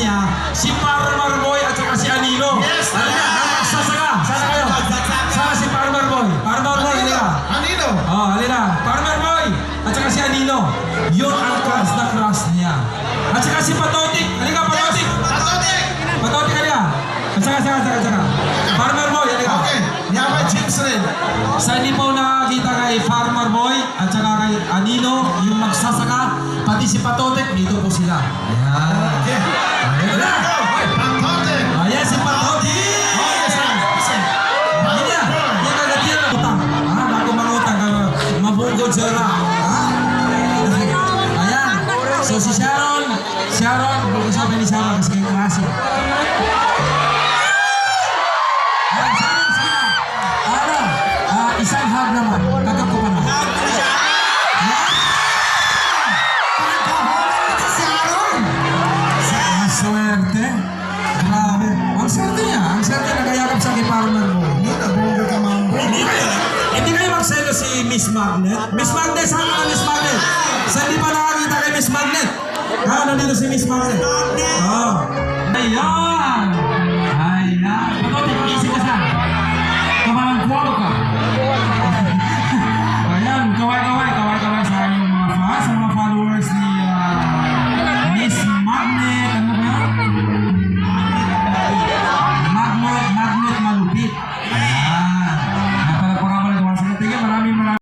niya, si Farmer Boy at saka si Anino. Yes! Halika, magsasaka. Sana kayo. Sana si Farmer Boy. Farmer Boy, halika. Anino! Oh, halika. Farmer Boy at saka si Anino. Yun ang crush na crush niya. At saka si Patotik. Halika, Patotik. Patotik! Patotik, halika. At saka. Farmer Boy, halika. Okay, yaman James rin. Sa hindi po nakakita kay Farmer Boy at saka kay Anino, yung magsasaka, pati si Patotek, dito po sila. Ayan. Okay. Ayan na. Patotik! Ayan si Patotek! Ayan. Yan agad yan. Utang. Bago mangutang, mabugod sa ra. Ayan. So si Sharon, bago sabi ni Sharon, kasi kayong klase. Ayan, Sharon, sige na. Isang hug naman. Kagap ko pa na. Swerte. Grabe. Ang swerte niya. Ang swerte nagayakap sa kay Farmer mo. Hindi kayo magselo si Miss Magnet. Miss Magnet, saan ka Miss Magnet? Sa hindi pa nakakita kay Miss Magnet. Nandito si Miss Magnet. Oh. Ayan.